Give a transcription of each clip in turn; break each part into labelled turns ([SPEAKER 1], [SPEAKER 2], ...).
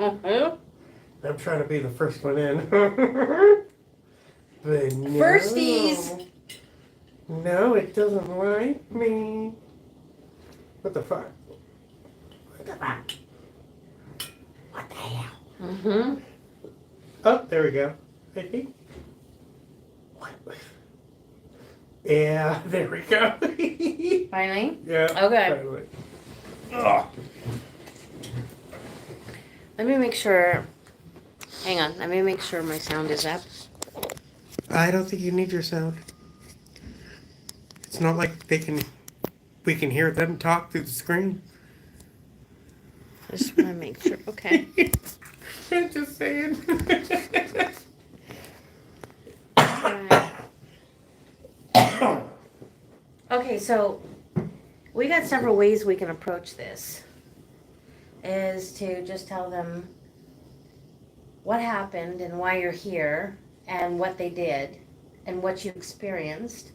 [SPEAKER 1] I'm trying to be the first one in. But no.
[SPEAKER 2] Firsties.
[SPEAKER 1] No, it doesn't like me. What the fuck? What the fuck? What the hell?
[SPEAKER 2] Mm-hmm.
[SPEAKER 1] Oh, there we go. I think. What? Yeah, there we go.
[SPEAKER 2] Finally?
[SPEAKER 1] Yeah.
[SPEAKER 2] Okay.
[SPEAKER 1] Finally. Ugh.
[SPEAKER 2] Let me make sure. Hang on. Let me make sure my sound is up.
[SPEAKER 1] I don't think you need your sound. It's not like we can hear them talk through the screen.
[SPEAKER 2] I just want to make sure. Okay.
[SPEAKER 1] I'm just saying.
[SPEAKER 2] Right. Okay, so we got several ways we can approach this. Is to just tell them what happened and why you're here and what they did and what you experienced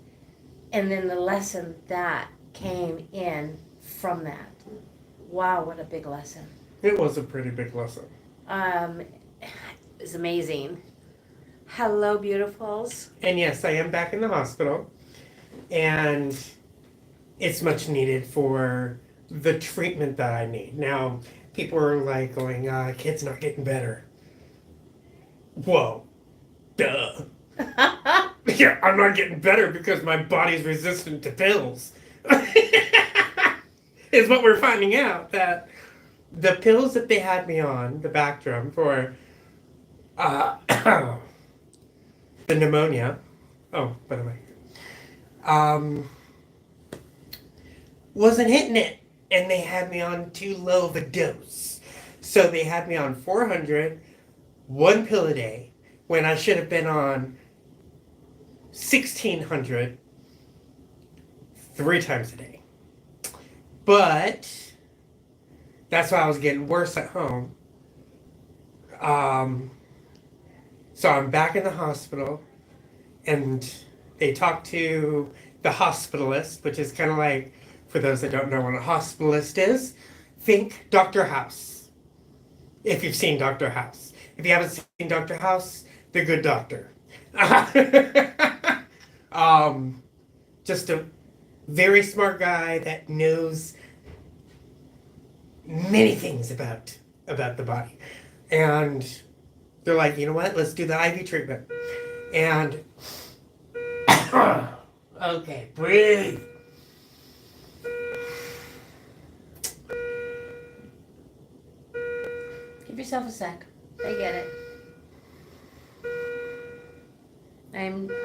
[SPEAKER 2] and then the lesson that came in from that. Wow, what a big lesson.
[SPEAKER 1] It was a pretty big lesson.
[SPEAKER 2] It was amazing. Hello, beautifuls.
[SPEAKER 1] And yes, I am back in the hospital. And it's much needed for the treatment that I need. Now, people are like going, kid's not getting better. Whoa. Duh. Yeah, I'm not getting better because my body's resistant to pills. Is what we're finding out, that the pills that they had me on, the Bactrim, for the pneumonia. Oh, by the way. Wasn't hitting it. And they had me on too low of a dose. So they had me on 400, one pill a day, when I should have been on 1,600 3 times a day. But that's why I was getting worse at home. So I'm back in the hospital, and they talked to the hospitalist, which is kind of like, for those that don't know what a hospitalist is, think Dr. House. If you've seen Dr. House. If you haven't seen Dr. House, the good doctor. Just a very smart guy that knows many things about the body. And they're like, you know what, let's do the IV treatment. And okay, breathe.
[SPEAKER 2] Give yourself a sec. I get it.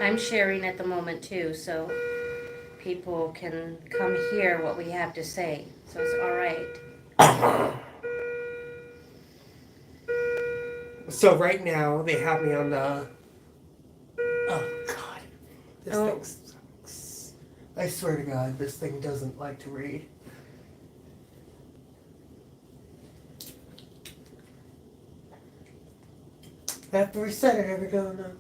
[SPEAKER 2] I'm sharing at the moment too, so people can come hear what we have to say. So it's all right.
[SPEAKER 1] So right now they have me on the. Oh God, this thing sucks. I swear to God, this thing doesn't like to read. I have to reset it every now and then.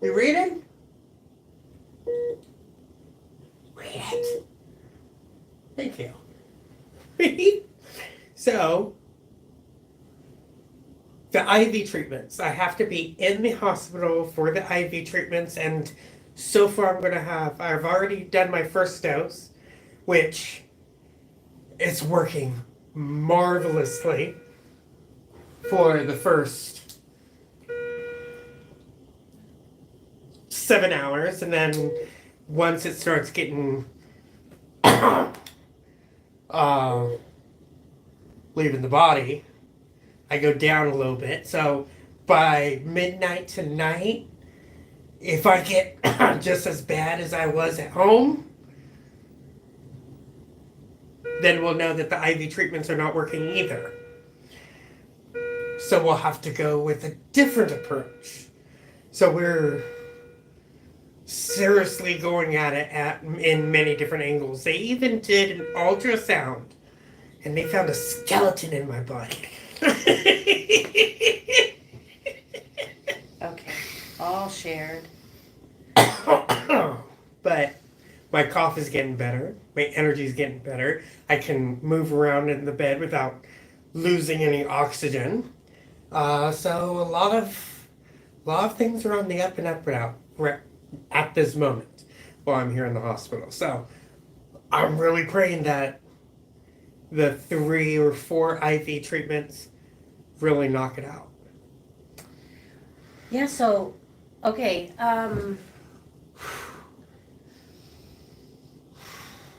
[SPEAKER 1] You reading? Read it. Thank you. So, the IV treatments. I have to be in the hospital for the IV treatments, and so far I've already done my first dose, which is working marvelously for the first 7 hours, and then once it starts getting leaving the body, I go down a little bit. So by midnight tonight, if I get just as bad as I was at home, then we'll know that the IV treatments are not working either. So we'll have to go with a different approach. So we're seriously going at it in many different angles. They even did an ultrasound, and they found a skeleton in my body.
[SPEAKER 2] Okay, all shared.
[SPEAKER 1] But My cough is getting better. My energy is getting better. I can move around in the bed without losing any oxygen. So a lot of things are on the up and up and out at this moment while I'm here in the hospital. So I'm really praying that the 3 or 4 IV treatments really knock it out.
[SPEAKER 2] Yeah, so, okay,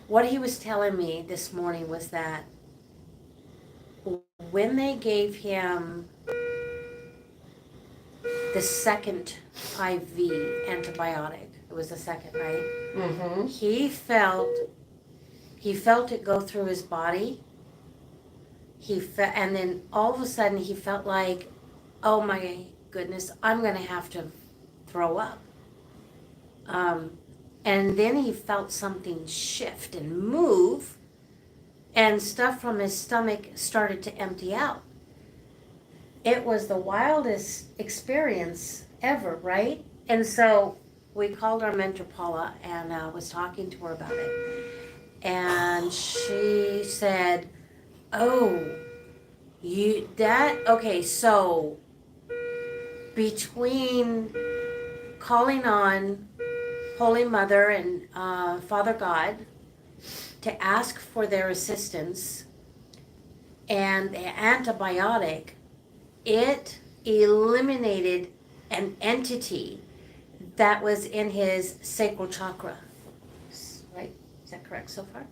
[SPEAKER 2] what he was telling me this morning was that when they gave him the second IV antibiotic, it was the second, right?
[SPEAKER 1] Mm-hmm.
[SPEAKER 2] He felt it go through his body. And then all of a sudden he felt like, oh my goodness, I'm gonna have to throw up. And then he felt something shift and move, and stuff from his stomach started to empty out. It was the wildest experience ever, right? And so we called our mentor Paula and was talking to her about it. And she said, oh, okay, so between calling on Holy Mother and Father God to ask for their assistance and the antibiotic, it eliminated an entity that was in his sacral chakra. Right? Is that correct so far?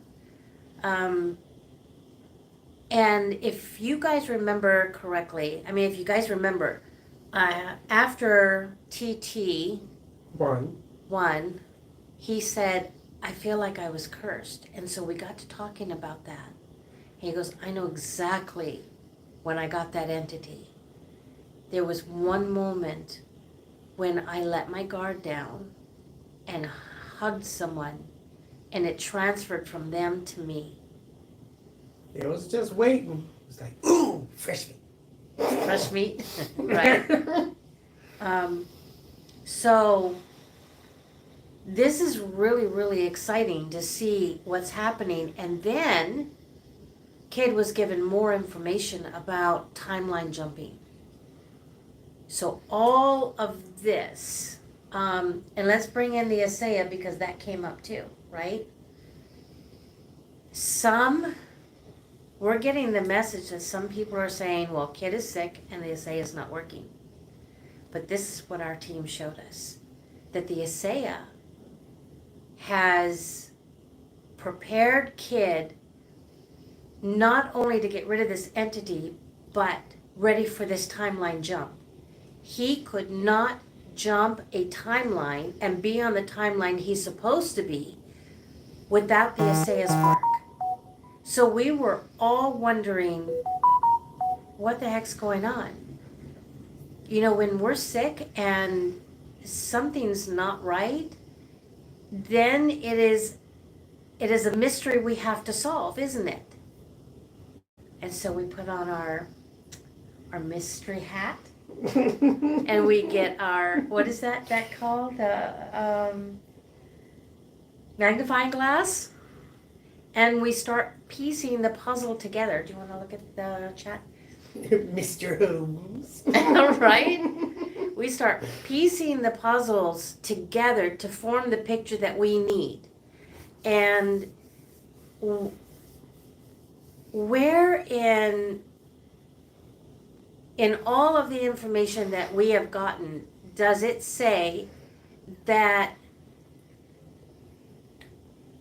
[SPEAKER 2] And if you guys remember correctly, if you guys remember, after TT 1, he said, I feel like I was cursed. And so we got to talking about that. He goes, I know exactly when I got that entity. There was one moment when I let my guard down and hugged someone, and it transferred from them to me.
[SPEAKER 1] It was just waiting. It was like, ooh, fresh meat.
[SPEAKER 2] Fresh meat, right? So this is really, really exciting to see what's happening. And then Kid was given more information about timeline jumping. So all of this, and let's bring in the Isaiah because that came up too, right? We're getting the message that some people are saying, well, Kid is sick and the Isaiah is not working. But this is what our team showed us, that the Isaiah has prepared Kid not only to get rid of this entity, but ready for this timeline jump. He could not jump a timeline and be on the timeline he's supposed to be without the Isaiah's work. So we were all wondering, what the heck's going on? You know, when we're sick and something's not right, then it is a mystery we have to solve, isn't it? And so we put on our mystery hat, and we get our, what is that called? Magnifying glass, and we start piecing the puzzle together. Do you want to look at the chat?
[SPEAKER 1] Mr. Holmes.
[SPEAKER 2] Right? We start piecing the puzzles together to form the picture that we need. And where in all of the information that we have gotten, does it say that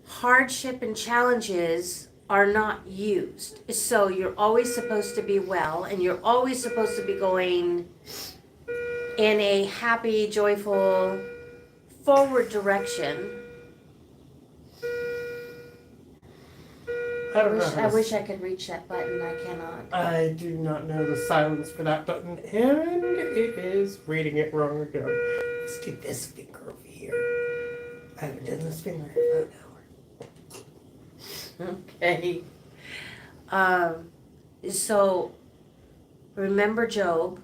[SPEAKER 2] hardship and challenges are not used? So you're always supposed to be well, and you're always supposed to be going in a happy, joyful, forward direction. I wish I could reach that button. I cannot.
[SPEAKER 1] I do not know the silence for that button, and it is reading it wrong again. Let's do this finger over here. I haven't done this finger in about an
[SPEAKER 2] hour. Okay. So remember Job.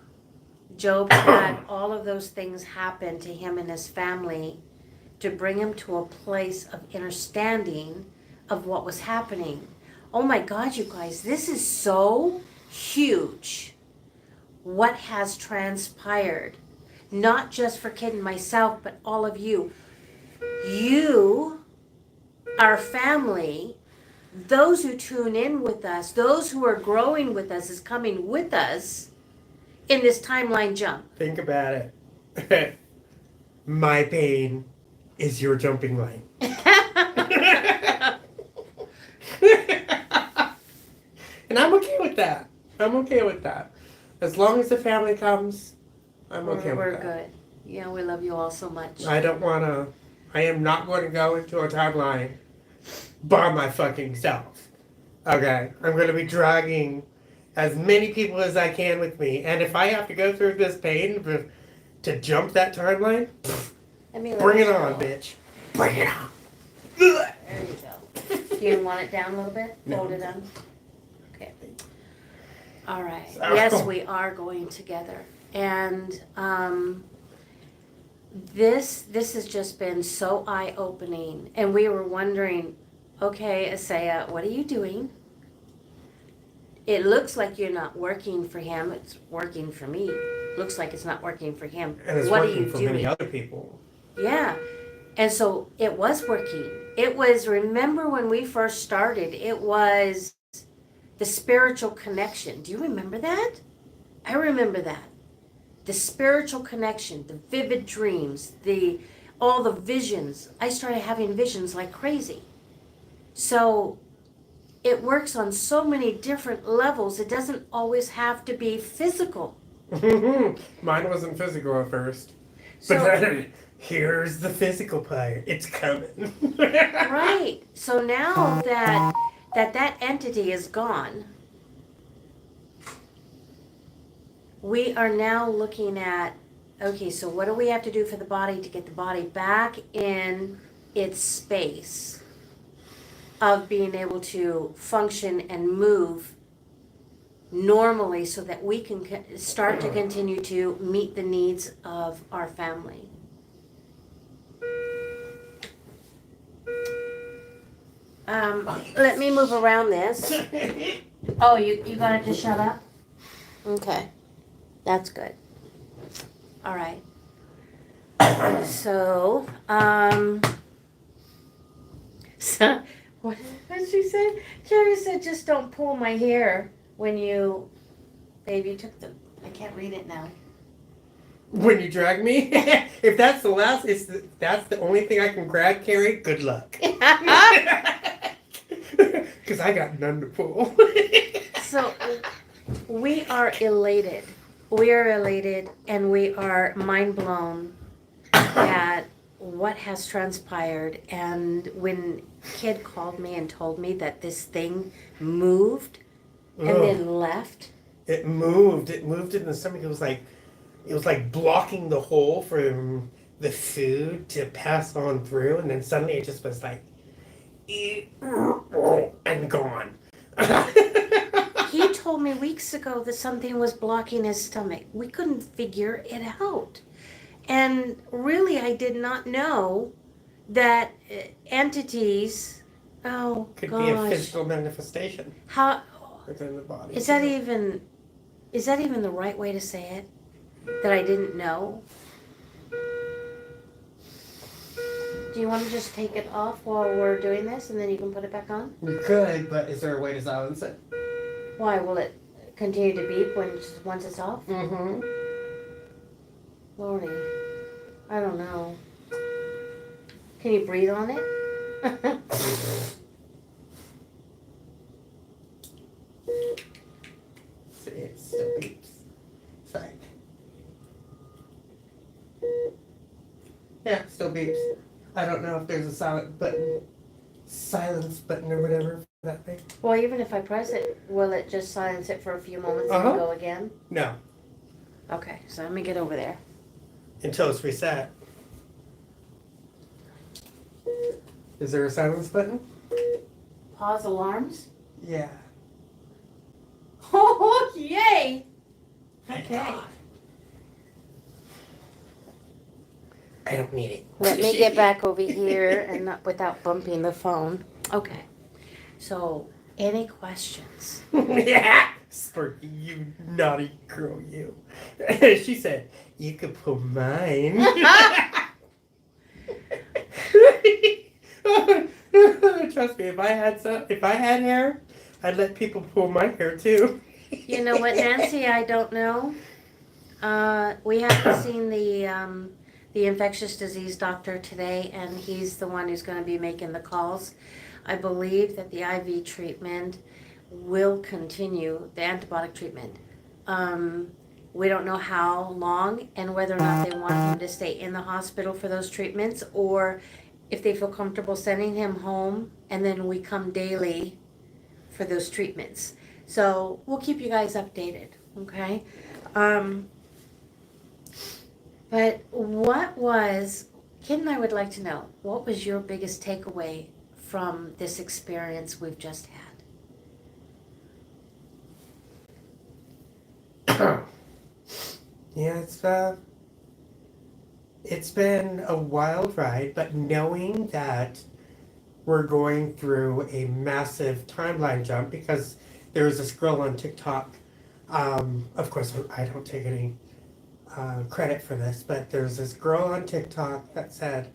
[SPEAKER 2] Job had all of those things happen to him and his family to bring him to a place of understanding of what was happening. Oh my God, you guys, this is so huge. What has transpired, not just for Kid and myself, but all of you. You, our family, those who tune in with us, those who are growing with us, is coming with us in this timeline jump.
[SPEAKER 1] Think about it. My pain is your jumping line. And I'm okay with that. I'm okay with that. As long as the family comes, I'm okay with
[SPEAKER 2] We're
[SPEAKER 1] that.
[SPEAKER 2] good. Yeah, we love you all so much.
[SPEAKER 1] I am not going to go into a timeline by my fucking self. Okay? I'm going to be dragging as many people as I can with me. And if I have to go through this pain to jump that timeline, bring it on, bitch. Bring it on.
[SPEAKER 2] There you go. Do you want it down a little bit?
[SPEAKER 1] No.
[SPEAKER 2] Fold it down? Okay. All right.
[SPEAKER 1] So-
[SPEAKER 2] Yes, we are going together. And this has just been so eye-opening. And we were wondering, okay, Asaya, what are you doing? It looks like you're not working for him. It's working for me. Looks like it's not working for him.
[SPEAKER 1] And it's
[SPEAKER 2] What are
[SPEAKER 1] working
[SPEAKER 2] you
[SPEAKER 1] for
[SPEAKER 2] doing?
[SPEAKER 1] many other people.
[SPEAKER 2] Yeah. And so it was working. It was, remember when we first started, it was the spiritual connection. Do you remember that? I remember that. The spiritual connection, the vivid dreams, all the visions. I started having visions like crazy. So it works on so many different levels. It doesn't always have to be physical.
[SPEAKER 1] Mine wasn't physical at first. But
[SPEAKER 2] So,
[SPEAKER 1] then, here's the physical part. It's coming.
[SPEAKER 2] right. So now that entity is gone, we are now looking at, okay, so what do we have to do for the body to get the body back in its space of being able to function and move normally so that we can start to continue to meet the needs of our family. Let me move around this. Oh, you got it to shut up? Okay. That's good. All right. So, so what did she say? Jerry said, just don't pull my hair when you, babe, you took the, I can't read it now.
[SPEAKER 1] When you drag me, if that's the last, that's the only thing I can grab, Carrie. Good luck. Because I got none to pull.
[SPEAKER 2] So, we are elated. We are elated, and we are mind blown at what has transpired. And when Kid called me and told me that this thing moved and then left.
[SPEAKER 1] It moved. It moved in the stomach. It was like blocking the hole from the food to pass on through, and then suddenly it just was like, and gone.
[SPEAKER 2] He told me weeks ago that something was blocking his stomach. We couldn't figure it out. And really, I did not know that entities, oh
[SPEAKER 1] Could
[SPEAKER 2] gosh.
[SPEAKER 1] be a physical manifestation
[SPEAKER 2] How,
[SPEAKER 1] within the body.
[SPEAKER 2] is that even the right way to say it? That I didn't know? Do you want to just take it off while we're doing this and then you can put it back on?
[SPEAKER 1] You could, but is there a way to silence it?
[SPEAKER 2] Why? Will it continue to beep once it's off?
[SPEAKER 1] Mm-hmm.
[SPEAKER 2] Lordy, I don't know. Can you breathe on it?
[SPEAKER 1] See, it still beeps. Sorry. Yeah, it still beeps. I don't know if there's a silence button or whatever for that thing.
[SPEAKER 2] Well, even if I press it, will it just silence it for a few moments and
[SPEAKER 1] Uh-huh.
[SPEAKER 2] then go again?
[SPEAKER 1] No,
[SPEAKER 2] Okay, so let me get over there.
[SPEAKER 1] until it's reset. Is there a silence button?
[SPEAKER 2] Pause alarms.
[SPEAKER 1] Yeah.
[SPEAKER 2] Oh, yay!
[SPEAKER 1] Thank
[SPEAKER 2] Okay.
[SPEAKER 1] God. I don't need it.
[SPEAKER 2] Let me get back over here and not without bumping the phone. Okay. So, any questions?
[SPEAKER 1] Yeah. Sparky, you naughty girl, you. She said, you could pull mine. Trust me, if I had hair, I'd let people pull my hair too.
[SPEAKER 2] You know what, Nancy? I don't know. We haven't seen the infectious disease doctor today, and he's the one who's going to be making the calls. I believe that the IV treatment will continue, the antibiotic treatment. We don't know how long and whether or not they want him to stay in the hospital for those treatments, or if they feel comfortable sending him home and then we come daily for those treatments. So we'll keep you guys updated, okay? But Kid and I would like to know, what was your biggest takeaway from this experience we've just had?
[SPEAKER 1] Yeah, it's been a wild ride, but knowing that we're going through a massive timeline jump, because there was this girl on TikTok, of course I don't take any credit for this, but there's this girl on TikTok that said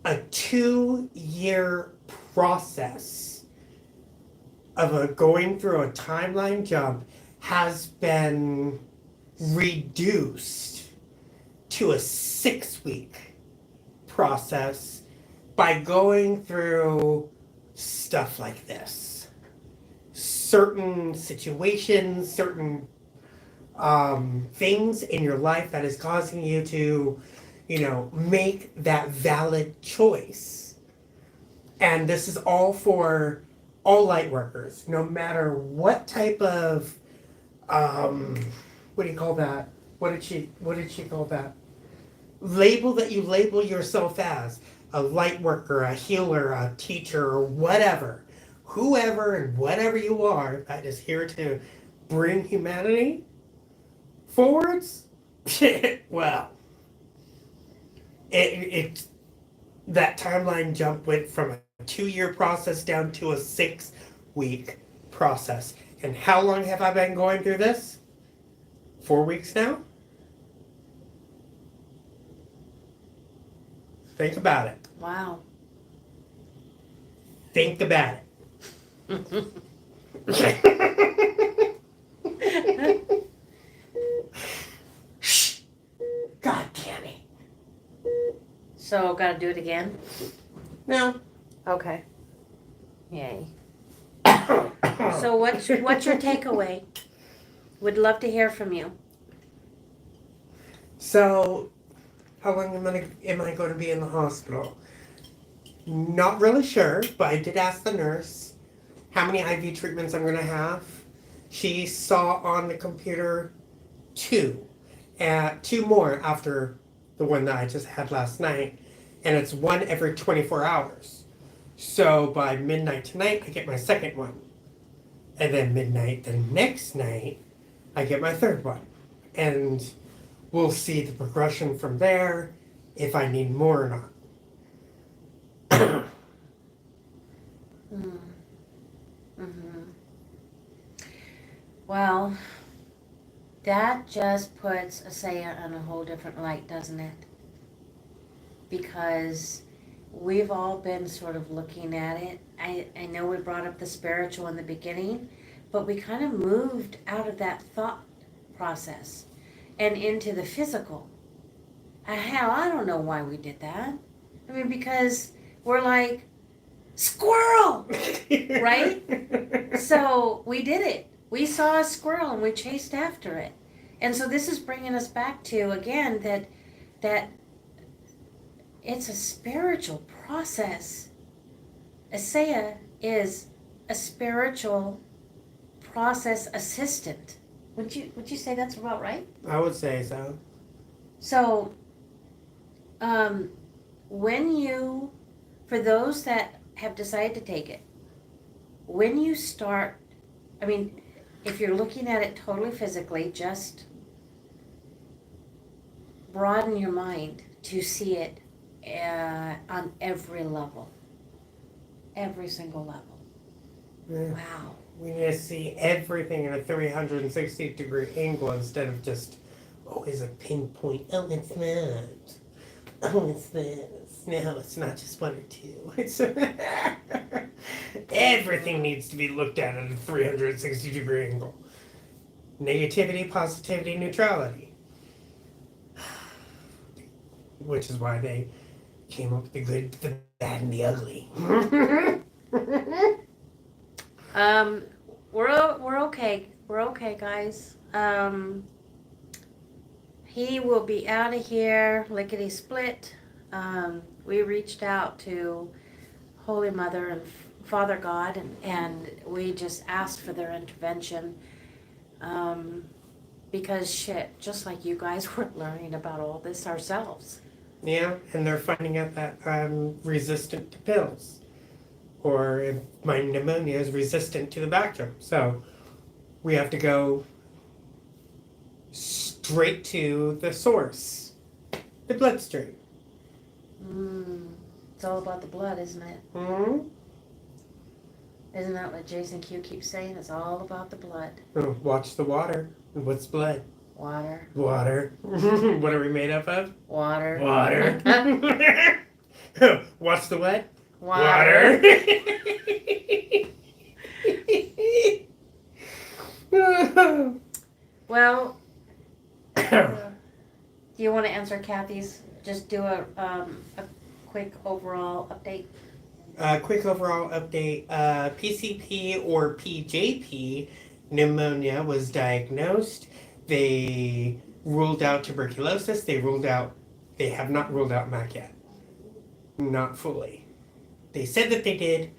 [SPEAKER 1] a 2-year process of going through a timeline jump has been reduced to a 6-week process by going through stuff like this. Certain situations, certain things in your life that is causing you to, make that valid choice. And this is all for all light workers, no matter what type of, what do you call that? What did she call that? Label that you label yourself as. A light worker, a healer, a teacher, or whatever. Whoever and whatever you are that is here to bring humanity forwards, well, that timeline jump went from a 2-year process down to a 6-week process. And how long have I been going through this? 4 weeks now? Think about it.
[SPEAKER 2] Wow.
[SPEAKER 1] Think about it. God damn it.
[SPEAKER 2] So, gotta do it again?
[SPEAKER 1] No.
[SPEAKER 2] Okay. Yay. So what's your takeaway? Would love to hear from you.
[SPEAKER 1] So, how long am I going to be in the hospital? Not really sure, but I did ask the nurse how many IV treatments I'm going to have. She saw on the computer 2 more after the one that I just had last night, and it's 1 every 24 hours. So by midnight tonight, I get my second one. And then midnight the next night, I get my third one. And we'll see the progression from there, if I need more or not.
[SPEAKER 2] Well, that just puts ASEA in a whole different light, doesn't it? Because we've all been sort of looking at it. I know we brought up the spiritual in the beginning, but we kind of moved out of that thought process and into the physical. Hell, I don't know why we did that. I mean, because we're like, squirrel, right? So we did it. We saw a squirrel and we chased after it. And so this is bringing us back to, again, that it's a spiritual process. ASEA is a spiritual process assistant. Would you say that's about right?
[SPEAKER 1] I would say so.
[SPEAKER 2] So, for those that have decided to take it, when you start, if you're looking at it totally physically, just broaden your mind to see it on every level, every single level.
[SPEAKER 1] Yeah.
[SPEAKER 2] Wow.
[SPEAKER 1] We need to see everything in a 360-degree angle instead of just always a pinpoint. Oh, it's that. Oh, it's this. No, it's not just one or two. It's everything needs to be looked at a 360-degree angle. Negativity, positivity, neutrality. Which is why they came up with the good, the bad, and the ugly.
[SPEAKER 2] We're okay. We're okay, guys. He will be out of here, lickety split. We reached out to Holy Mother and Father God, and we just asked for their intervention. Because shit, just like you guys, we're learning about all this ourselves.
[SPEAKER 1] Yeah, and they're finding out that I'm resistant to pills. Or if my pneumonia is resistant to the Bactrim. So we have to go straight to the source, the bloodstream.
[SPEAKER 2] It's all about the blood, isn't it?
[SPEAKER 1] Mm-hmm.
[SPEAKER 2] Isn't that what Jason Q keeps saying? It's all about the blood.
[SPEAKER 1] Oh, watch the water. And what's blood?
[SPEAKER 2] Water.
[SPEAKER 1] Water. What are we made up of?
[SPEAKER 2] Water.
[SPEAKER 1] Water. Watch the what?
[SPEAKER 2] Water. Well, do you want to answer Kathy's? Just do a quick overall update.
[SPEAKER 1] Quick overall update. PCP or PJP pneumonia was diagnosed. They ruled out tuberculosis. They have not ruled out MAC yet. Not fully. They said that they did,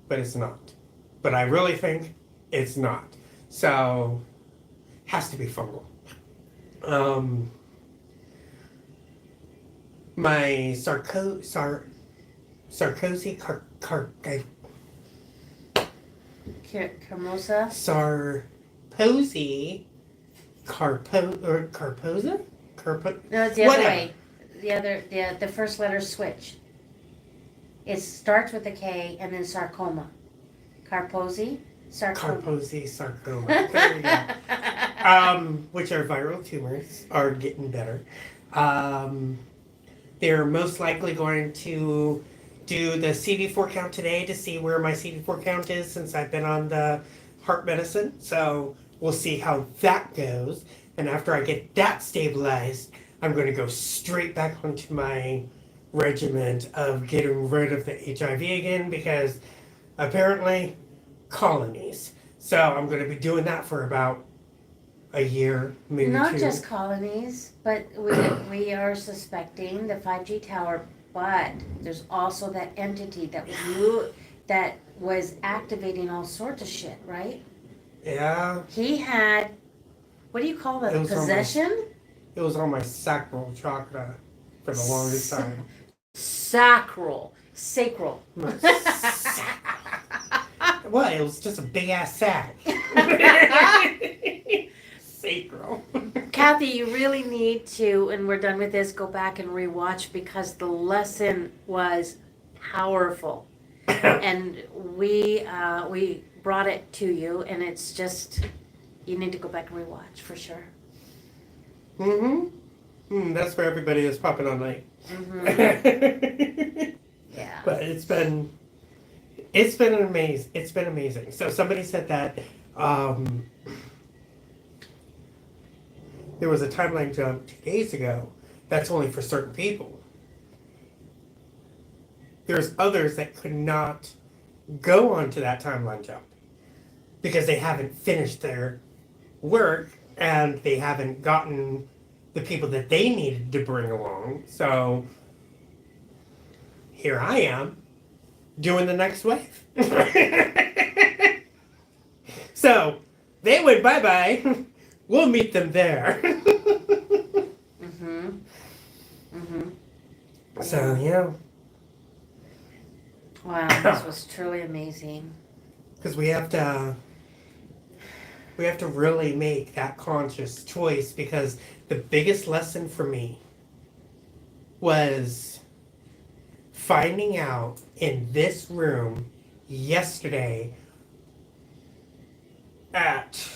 [SPEAKER 1] but it's not. But I really think it's not. So, has to be fungal. My Sarkozy
[SPEAKER 2] Carmosa.
[SPEAKER 1] Sarpozy Carposa?
[SPEAKER 2] No, it's the other way. The first letter switch. It starts with a K and then sarcoma. Carposi, sarcoma.
[SPEAKER 1] Carposi sarcoma. There we go. Which are viral tumors, are getting better. They're most likely going to do the CD4 count today to see where my CD4 count is since I've been on the heart medicine. So we'll see how that goes. And after I get that stabilized, I'm going to go straight back onto my regiment of getting rid of the HIV again because apparently colonies. So I'm going to be doing that for about a year, maybe
[SPEAKER 2] Not
[SPEAKER 1] two.
[SPEAKER 2] just colonies, but we are suspecting the 5G tower, but there's also that entity that was activating all sorts of shit, right?
[SPEAKER 1] Yeah.
[SPEAKER 2] He had, what do you call that,
[SPEAKER 1] It was
[SPEAKER 2] possession?
[SPEAKER 1] It was on my sacral chakra for the longest time.
[SPEAKER 2] Sacral.
[SPEAKER 1] My What? It was just a big ass sack. Sacral.
[SPEAKER 2] Kathy, you really need to, and we're done with this, go back and rewatch because the lesson was powerful. And we brought it to you, and it's just, you need to go back and rewatch for sure.
[SPEAKER 1] That's for everybody that's popping on night.
[SPEAKER 2] Yeah.
[SPEAKER 1] But it's been amazing. It's been amazing. So somebody said that there was a timeline jump 2 days ago. That's only for certain people. There's others that could not go onto that timeline jump because they haven't finished their work and they haven't gotten the people that they needed to bring along. So here I am doing the next wave. So they went bye-bye. We'll meet them there. So, yeah.
[SPEAKER 2] Wow, this was truly amazing.
[SPEAKER 1] Because we have to We have to really make that conscious choice, because the biggest lesson for me was finding out in this room yesterday at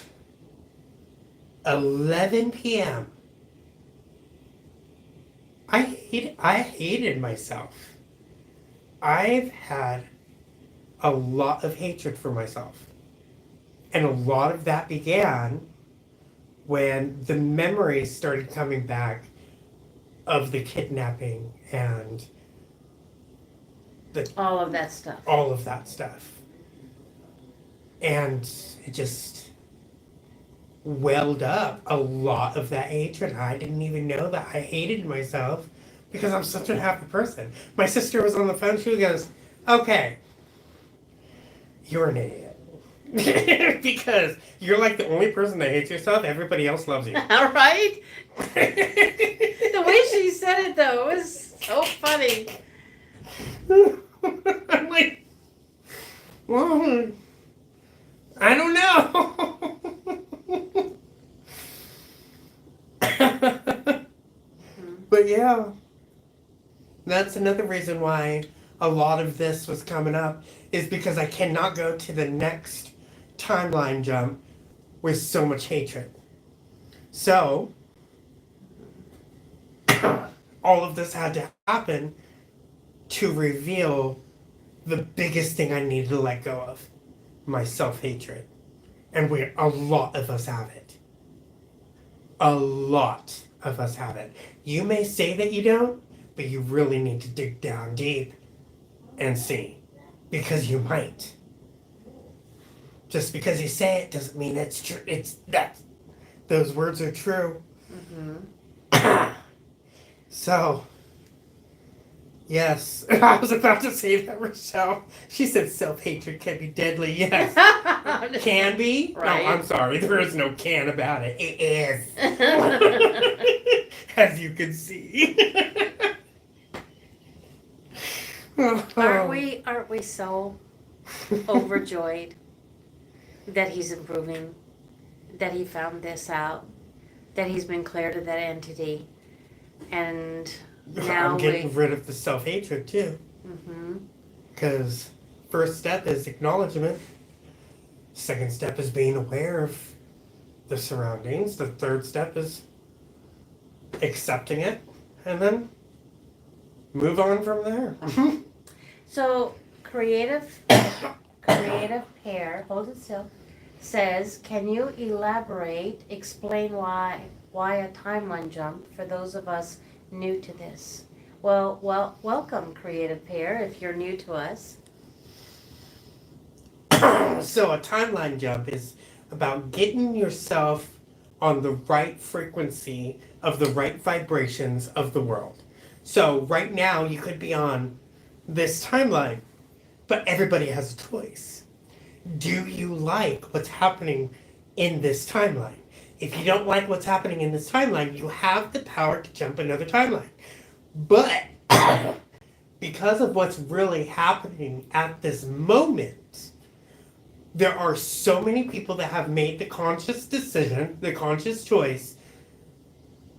[SPEAKER 1] 11 p.m. I hated myself. I've had a lot of hatred for myself. And a lot of that began when the memories started coming back of the kidnapping and
[SPEAKER 2] All of that stuff.
[SPEAKER 1] all of that stuff. And it just welled up a lot of that hatred. I didn't even know that I hated myself because I'm such a happy person. My sister was on the phone. She goes, okay, you're an idiot. Because you're like the only person that hates yourself. Everybody else loves you.
[SPEAKER 2] All right? The way she said it, though, was so funny.
[SPEAKER 1] I'm like, well, I don't know. But yeah, that's another reason why a lot of this was coming up, is because I cannot go to the next timeline jump with so much hatred. So, all of this had to happen to reveal the biggest thing I needed to let go of, my self-hatred. And a lot of us have it. A lot of us have it. You may say that you don't, but you really need to dig down deep and see, because you might. Just because you say it doesn't mean it's true. Those words are true.
[SPEAKER 2] Mm-hmm.
[SPEAKER 1] So, yes, I was about to say that, Rochelle. She said self-hatred can be deadly. Yes. Can be?
[SPEAKER 2] Right.
[SPEAKER 1] No, I'm sorry. There is no can about it. It is. As you can see.
[SPEAKER 2] Aren't we so overjoyed that he's improving, that he found this out, that he's been cleared of that entity, and now
[SPEAKER 1] I'm getting rid of the self-hatred too.
[SPEAKER 2] Mm-hmm.
[SPEAKER 1] Because first step is acknowledgement. Second step is being aware of the surroundings. The third step is accepting it, and then move on from there.
[SPEAKER 2] So creative pair, hold it still, says, can you elaborate, explain why a timeline jump for those of us new to this? Well, welcome, creative pair, if you're new to us.
[SPEAKER 1] So a timeline jump is about getting yourself on the right frequency of the right vibrations of the world. So right now you could be on this timeline, but everybody has a choice. Do you like what's happening in this timeline? If you don't like what's happening in this timeline, you have the power to jump another timeline. But because of what's really happening at this moment, there are so many people that have made the conscious decision, the conscious choice,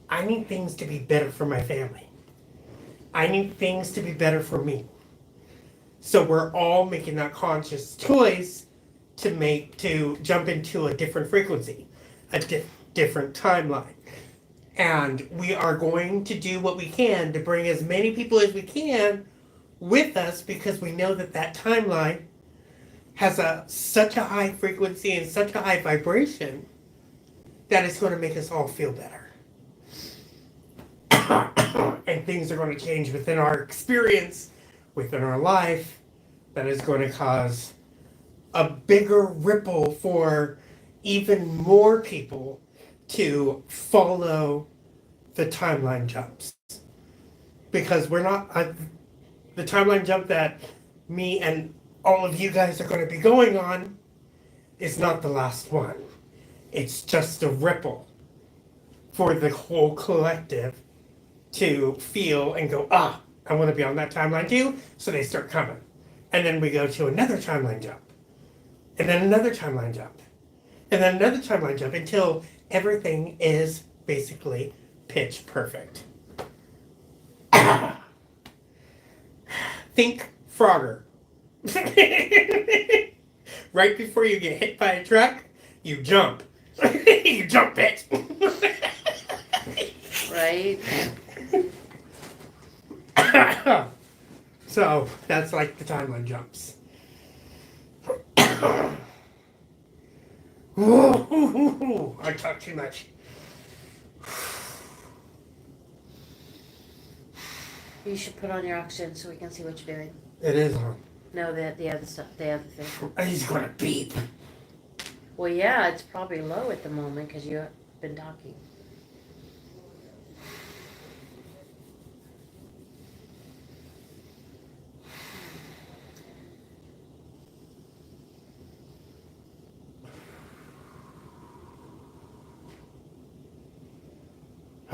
[SPEAKER 1] I need things to be better for my family. I need things to be better for me. So we're all making that conscious choice to jump into a different frequency, a different timeline. And we are going to do what we can to bring as many people as we can with us, because we know that that timeline has such a high frequency and such a high vibration that it's going to make us all feel better. And things are going to change within our experience, within our life, that is going to cause a bigger ripple for even more people to follow the timeline jumps. Because we're not, the timeline jump that me and all of you guys are going to be going on is not the last one. It's just a ripple for the whole collective to feel and go, I want to be on that timeline too. So they start coming. And then we go to another timeline jump. And then another timeline jump. and then another timeline jump until everything is basically pitch perfect. Think Frogger. Right before you get hit by a truck, you jump. You jump it.
[SPEAKER 2] Right?
[SPEAKER 1] So that's like the timeline jumps. Whoa, I talk too much.
[SPEAKER 2] You should put on your oxygen so we can see what you're doing.
[SPEAKER 1] It is on.
[SPEAKER 2] No, the other stuff, the other thing.
[SPEAKER 1] He's gonna beep.
[SPEAKER 2] Well, yeah, it's probably low at the moment because you've been talking.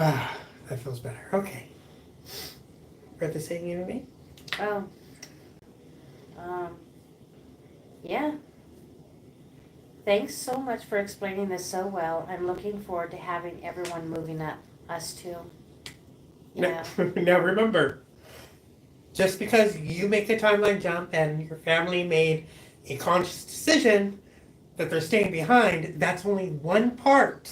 [SPEAKER 1] Ah, that feels better. Okay. Read the saying you and me?
[SPEAKER 2] Oh. Yeah. Thanks so much for explaining this so well. I'm looking forward to having everyone moving up. Us too. Yeah.
[SPEAKER 1] Now remember, just because you make a timeline jump and your family made a conscious decision that they're staying behind, that's only one part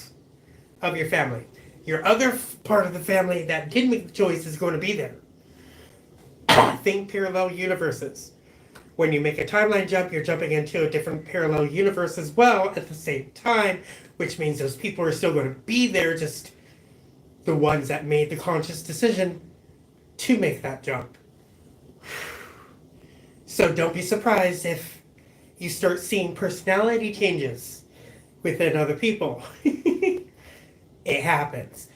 [SPEAKER 1] of your family. Your other part of the family that did make the choice is going to be there. Think parallel universes. When you make a timeline jump, you're jumping into a different parallel universe as well at the same time, which means those people are still going to be there, just the ones that made the conscious decision to make that jump. So don't be surprised if you start seeing personality changes within other people. It happens.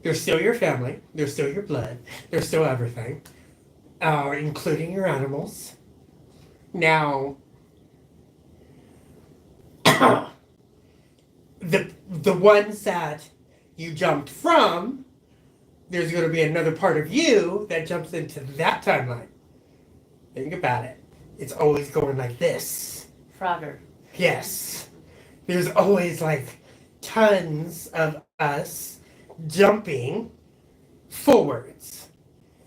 [SPEAKER 1] They're still your family. They're still your blood. They're still everything, including your animals. Now, the ones that you jumped from, there's going to be another part of you that jumps into that timeline. Think about it. It's always going like this.
[SPEAKER 2] Frogger.
[SPEAKER 1] Yes. There's always like tons of us jumping forwards.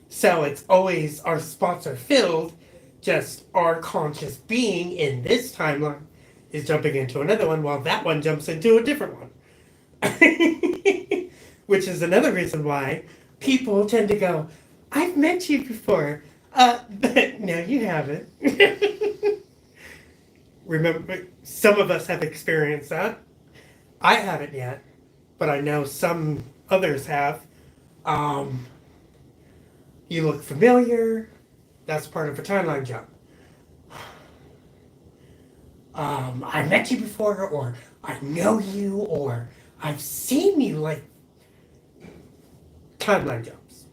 [SPEAKER 1] So it's always our spots are filled, just our conscious being in this timeline is jumping into another one while that one jumps into a different one. Which is another reason why people tend to go, I've met you before. But no, you haven't. Remember, some of us have experienced that. I haven't yet, but I know some others have. You look familiar. That's part of a timeline jump. I met you before, or I know you, or I've seen you, like timeline jumps.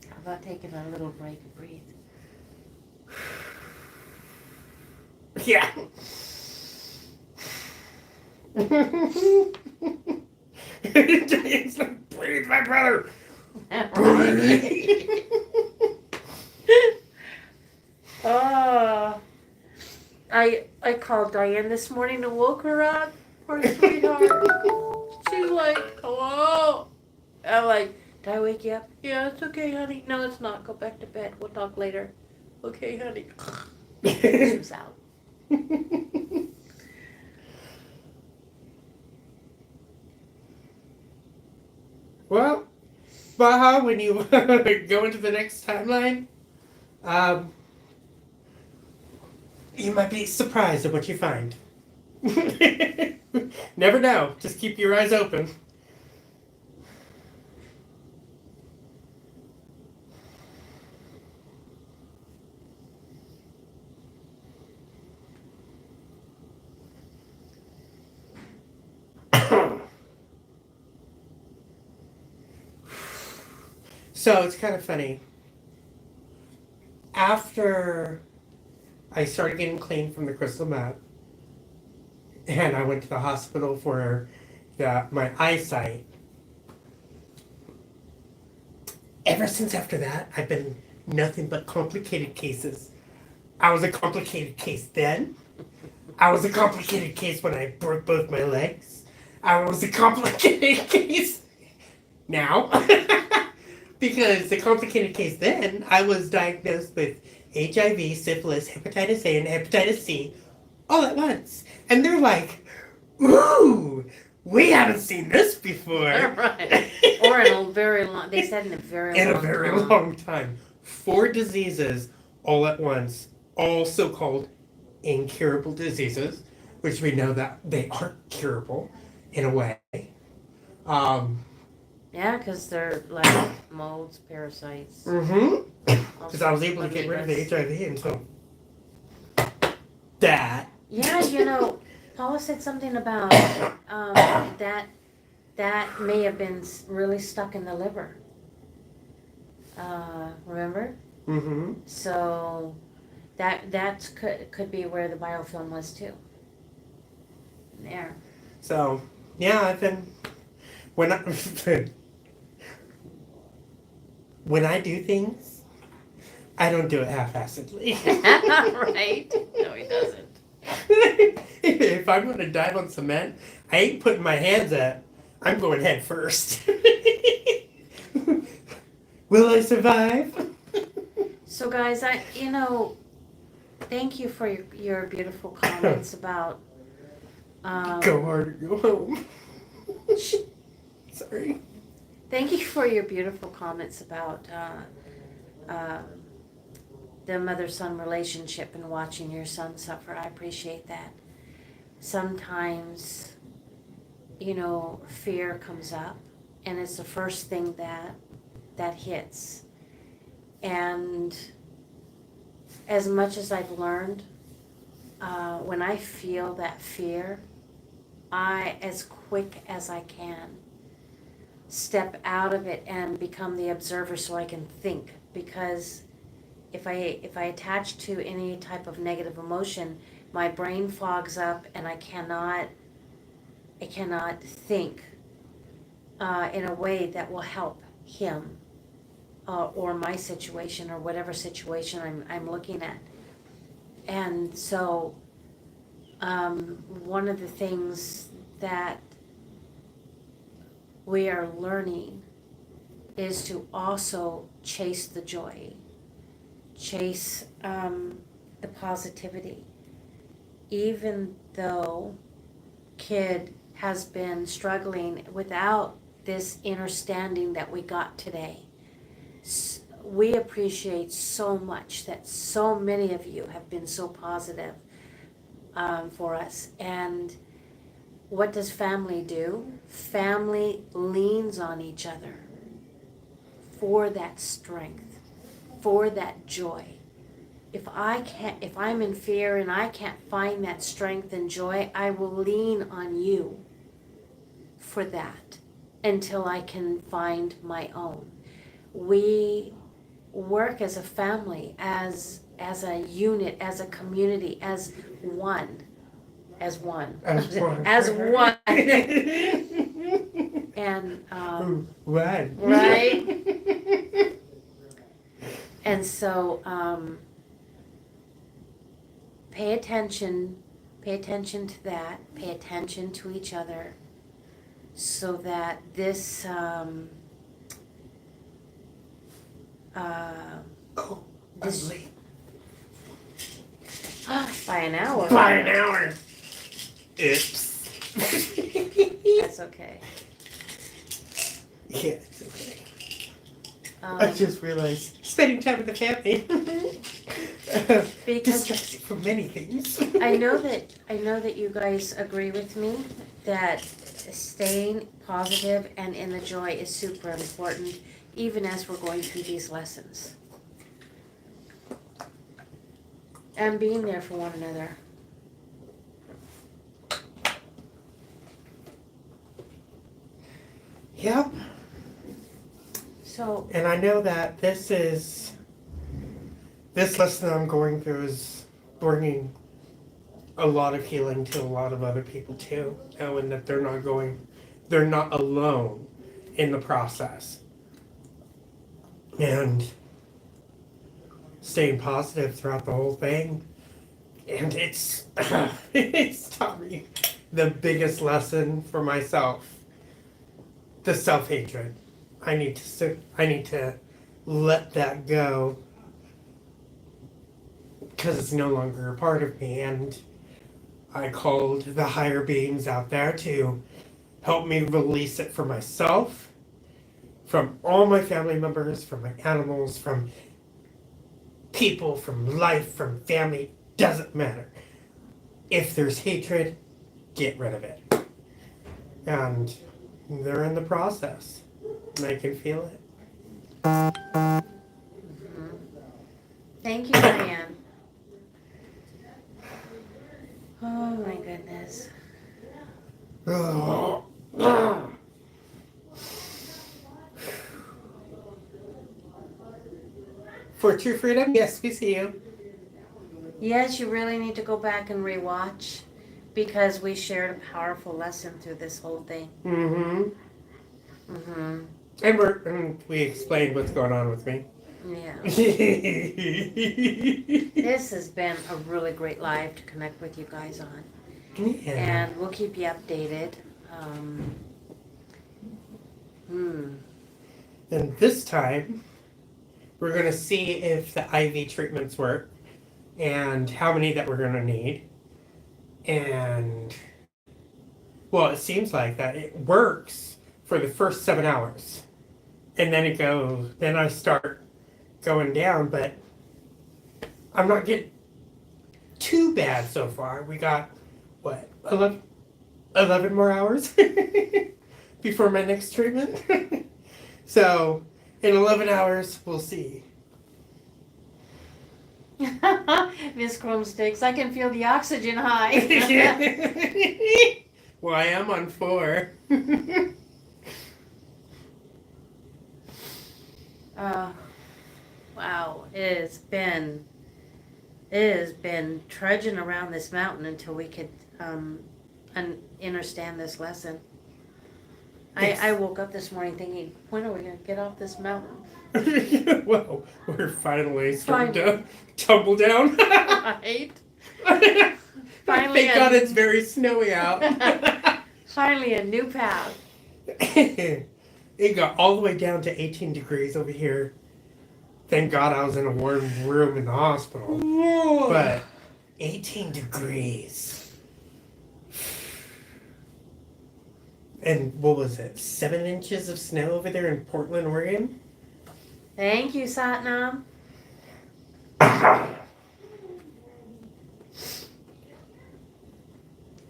[SPEAKER 2] How about taking a little break and breathe?
[SPEAKER 1] Yeah. It's like, breathe, my brother.
[SPEAKER 2] I called Diane this morning and woke her up. Poor sweetheart. She's like, hello. I'm like, did I wake you up? Yeah, it's okay, honey. No, it's not. Go back to bed. We'll talk later. Okay, honey. She was out.
[SPEAKER 1] Well, Baha, when you go into the next timeline, you might be surprised at what you find. Never know. Just keep your eyes open. So it's kind of funny. After I started getting clean from the crystal meth, and I went to the hospital for my eyesight, ever since after that, I've been nothing but complicated cases. I was a complicated case then. I was a complicated case when I broke both my legs. I was a complicated case now. Because the complicated case then, I was diagnosed with HIV, syphilis, hepatitis A, and hepatitis C all at once. And they're like, ooh, we haven't seen this before.
[SPEAKER 2] Right. Or in a very long, they said in a very
[SPEAKER 1] In
[SPEAKER 2] long
[SPEAKER 1] a very
[SPEAKER 2] time.
[SPEAKER 1] long time. 4 diseases all at once, all so-called incurable diseases, which we know that they aren't curable in a way. Um,
[SPEAKER 2] Yeah, because they're like molds, parasites.
[SPEAKER 1] Because I was able to get rid of the HIV until that.
[SPEAKER 2] Yeah, Paula said something about that may have been really stuck in the liver. Remember? So that could be where the biofilm was too. There.
[SPEAKER 1] So yeah, I've been when I when I do things, I don't do it half-assedly.
[SPEAKER 2] Right? No, he doesn't.
[SPEAKER 1] If I'm going to dive on cement, I ain't putting my hands up. I'm going head first. Will I survive?
[SPEAKER 2] So guys, thank you for your beautiful comments about
[SPEAKER 1] Go hard or go home. Sorry.
[SPEAKER 2] Thank you for your beautiful comments about the mother-son relationship and watching your son suffer. I appreciate that. Sometimes, fear comes up, and it's the first thing that hits. And as much as I've learned, when I feel that fear, I, as quick as I can, step out of it and become the observer so I can think. Because if I attach to any type of negative emotion, my brain fogs up and I cannot think in a way that will help him or my situation or whatever situation I'm looking at. And so one of the things that we are learning is to also chase the joy, chase the positivity. Even though kid has been struggling without this understanding that we got today, we appreciate so much that so many of you have been so positive for us. And what does family do? Family leans on each other for that strength, for that joy. If I'm in fear and I can't find that strength and joy, I will lean on you for that until I can find my own. We work as a family, as a unit, as a community, as one. As one. And
[SPEAKER 1] Right.
[SPEAKER 2] right. And so pay attention to that, pay attention to each other, so that this
[SPEAKER 1] This late.
[SPEAKER 2] by an hour.
[SPEAKER 1] By an hour. Oops.
[SPEAKER 2] That's okay.
[SPEAKER 1] Yeah, it's okay. I just realized spending time with the family
[SPEAKER 2] Because
[SPEAKER 1] distracts you from many things.
[SPEAKER 2] I know that you guys agree with me that staying positive and in the joy is super important, even as we're going through these lessons. And being there for one another.
[SPEAKER 1] Yep.
[SPEAKER 2] So.
[SPEAKER 1] And I know that this lesson I'm going through is bringing a lot of healing to a lot of other people too, knowing that they're not alone in the process. And staying positive throughout the whole thing And it's it's taught me the biggest lesson for myself. The self-hatred. I need to let that go because it's no longer a part of me, and I called the higher beings out there to help me release it for myself, from all my family members, from my animals, from people, from life, from family. Doesn't matter. If there's hatred, get rid of it. And they're in the process. And I can feel it.
[SPEAKER 2] Thank you, Diane. Oh my goodness.
[SPEAKER 1] For true freedom, yes, we see you.
[SPEAKER 2] Yes, you really need to go back and rewatch because we shared a powerful lesson through this whole thing.
[SPEAKER 1] And we explained what's going on with me.
[SPEAKER 2] Yeah. This has been a really great live to connect with you guys on.
[SPEAKER 1] Yeah.
[SPEAKER 2] And we'll keep you updated.
[SPEAKER 1] And this time, we're going to see if the IV treatments work and how many that we're going to need. And, well, it seems like that it works for the first 7 hours. And then I start going down, but I'm not getting too bad so far. We got, what, 11 more hours before my next treatment? So, in 11 hours, we'll see.
[SPEAKER 2] Miss Crumbsticks, I can feel the oxygen high.
[SPEAKER 1] Well, I am on 4.
[SPEAKER 2] Wow, it has been trudging around this mountain until we could understand this lesson.
[SPEAKER 1] Yes.
[SPEAKER 2] I woke up this morning thinking, when are we going to get off this mountain?
[SPEAKER 1] Well, we're finally starting to tumble down.
[SPEAKER 2] Right? Finally,
[SPEAKER 1] Thank God it's very snowy out.
[SPEAKER 2] Finally, a new path.
[SPEAKER 1] It got all the way down to 18 degrees over here. Thank God I was in a warm room in the hospital.
[SPEAKER 2] Whoa.
[SPEAKER 1] But 18 degrees. And what was it? 7 inches of snow over there in Portland, Oregon?
[SPEAKER 2] Thank you, Satnam.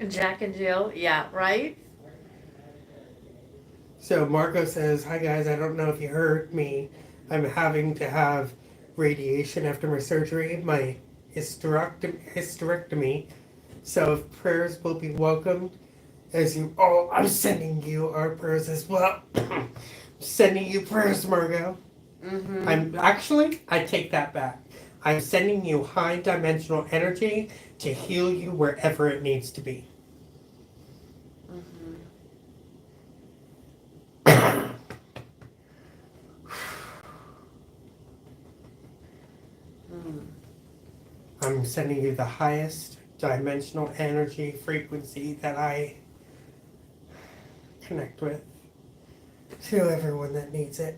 [SPEAKER 2] Jack and Jill, yeah, right?
[SPEAKER 1] So Marco says, "Hi guys, I don't know if you heard me. I'm having to have radiation after my surgery, my hysterectomy. So if prayers will be welcomed, as you all, I'm sending you our prayers as well. Sending you prayers, Margot. I take that back. I'm sending you high dimensional energy to heal you wherever it needs to be." I'm sending you the highest dimensional energy frequency that I connect with to everyone that needs it.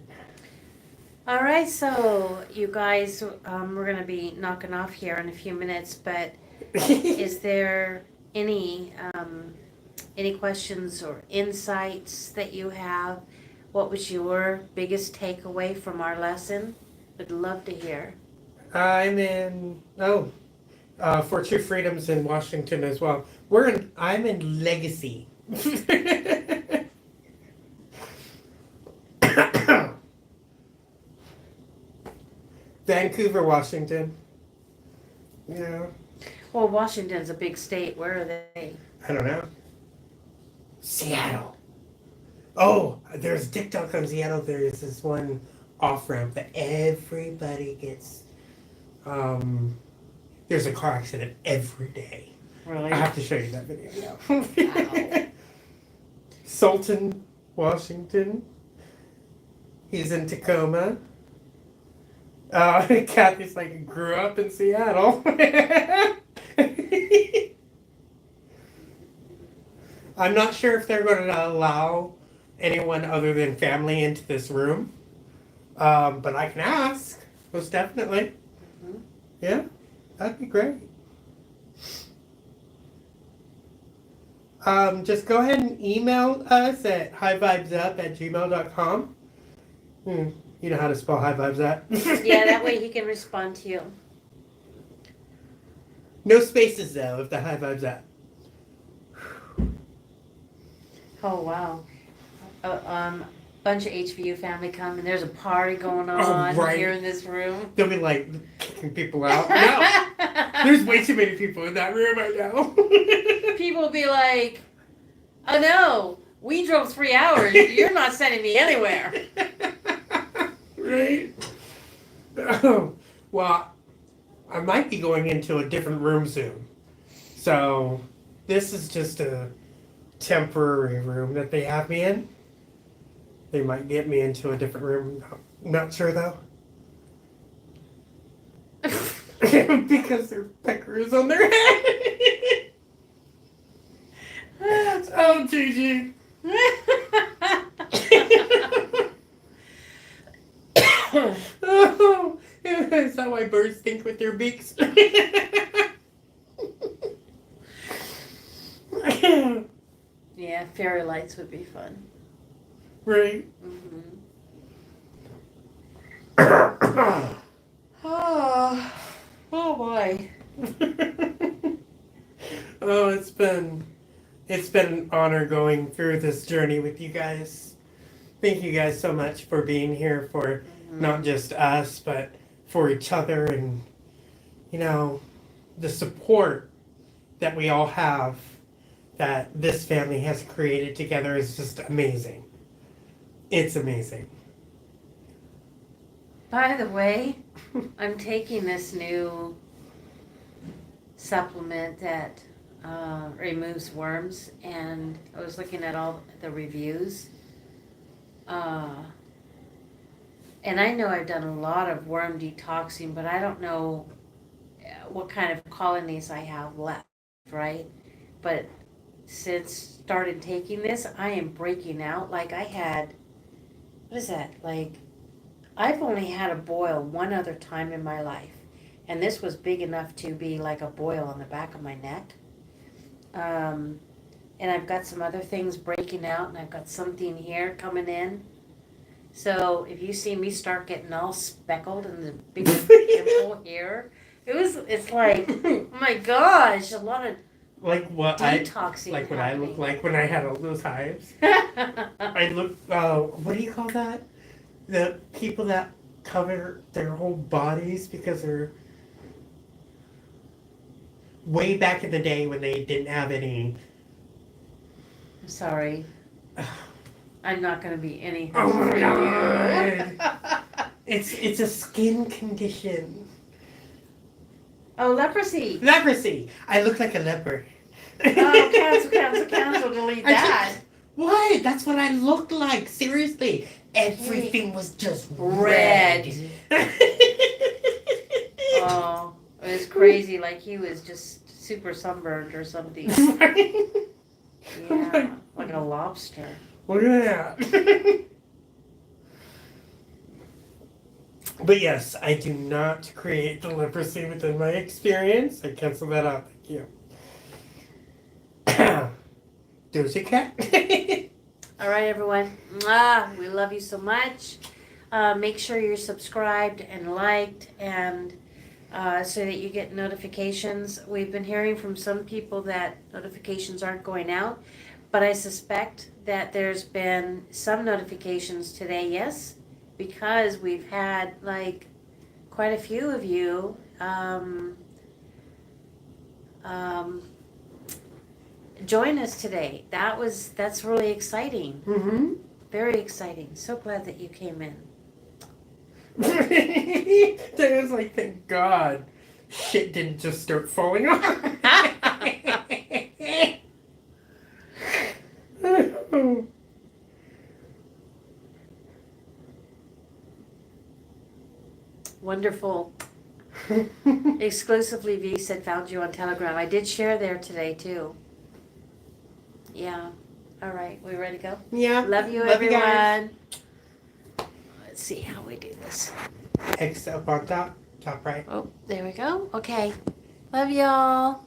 [SPEAKER 2] All right, so you guys, we're going to be knocking off here in a few minutes, but is there any questions or insights that you have? What was your biggest takeaway from our lesson? Would love to hear.
[SPEAKER 1] For True Freedom's in Washington as well. I'm in Legacy. Vancouver, Washington. Yeah.
[SPEAKER 2] Well, Washington's a big state. Where are they?
[SPEAKER 1] I don't know. Seattle. Oh, there's TikTok Seattle. There's this one off ramp that everybody gets. There's a car accident every day.
[SPEAKER 2] Really?
[SPEAKER 1] I have to show you that video.
[SPEAKER 2] Wow.
[SPEAKER 1] Sultan, Washington. He's in Tacoma. Kathy's like, grew up in Seattle. I'm not sure if they're going to allow anyone other than family into this room, but I can ask. Most definitely.
[SPEAKER 2] Mhm.
[SPEAKER 1] Yeah, that'd be great. Just go ahead and email us at highvibesup@gmail.com. You know how to spell high vibes up.
[SPEAKER 2] Yeah, that way he can respond to you.
[SPEAKER 1] No spaces though, if the high vibes up.
[SPEAKER 2] Oh, wow. Bunch of HVU family come and there's a party going on
[SPEAKER 1] right.
[SPEAKER 2] here in this room.
[SPEAKER 1] They'll be like kicking people out. No, there's way too many people in that room right now.
[SPEAKER 2] People will be like, oh no, we drove 3 hours. You're not sending me anywhere.
[SPEAKER 1] Right? Oh, well, I might be going into a different room soon. So, this is just a temporary room that they have me in. They might get me into a different room. Not sure though. Because there's peckers on their head. Oh, Gigi. Oh, is that why birds think with their beaks?
[SPEAKER 2] Yeah, fairy lights would be fun.
[SPEAKER 1] Right.
[SPEAKER 2] Mm-hmm. Oh boy.
[SPEAKER 1] Oh, it's been an honor going through this journey with you guys. Thank you guys so much for being here for not just us, but for each other, and the support that we all have that this family has created together is just amazing. It's amazing.
[SPEAKER 2] By the way, I'm taking this new supplement that removes worms, and I was looking at all the reviews. And I know I've done a lot of worm detoxing, but I don't know what kind of colonies I have left, right? But since started taking this, I am breaking out. Like I had, what is that? Like, I've only had a boil one other time in my life. And this was big enough to be like a boil on the back of my neck. And I've got some other things breaking out, and I've got something here coming in. So if you see me start getting all speckled and the big pimple here, it's like, oh my gosh, a lot of
[SPEAKER 1] Like what
[SPEAKER 2] detoxing
[SPEAKER 1] like what I look like when I had all those hives. I look. What do you call that? The people that cover their whole bodies because they're way back in the day when they didn't have any.
[SPEAKER 2] I'm sorry. I'm not going to be any
[SPEAKER 1] Oh
[SPEAKER 2] help
[SPEAKER 1] my
[SPEAKER 2] for
[SPEAKER 1] God.
[SPEAKER 2] you.
[SPEAKER 1] It's a skin condition.
[SPEAKER 2] Oh, leprosy.
[SPEAKER 1] Leprosy. I look like a leopard.
[SPEAKER 2] Oh, cancel, delete that.
[SPEAKER 1] What? That's what I looked like. Seriously. Everything was just red.
[SPEAKER 2] Oh, it was crazy. Like he was just super sunburned or something. Yeah, like a lobster.
[SPEAKER 1] Look at that. But yes, I do not create the leprosy within my experience. I cancel that out. Thank you. Dozy cat.
[SPEAKER 2] All right, everyone. Mwah, we love you so much. Make sure you're subscribed and liked, and so that you get notifications. We've been hearing from some people that notifications aren't going out, but I suspect that there's been some notifications today, yes, because we've had like quite a few of you join us today. That's really exciting.
[SPEAKER 1] Mm-hmm.
[SPEAKER 2] Very exciting. So glad that you came in.
[SPEAKER 1] That was like, thank God, shit didn't just start falling off.
[SPEAKER 2] Wonderful. Exclusively V said found you on Telegram. I did share there today too. Yeah. All right. We ready to go?
[SPEAKER 1] Yeah.
[SPEAKER 2] Love you,
[SPEAKER 1] Love you guys.
[SPEAKER 2] everyone. Let's see how we do this.
[SPEAKER 1] X up on top right.
[SPEAKER 2] Oh, there we go. Okay. Love y'all.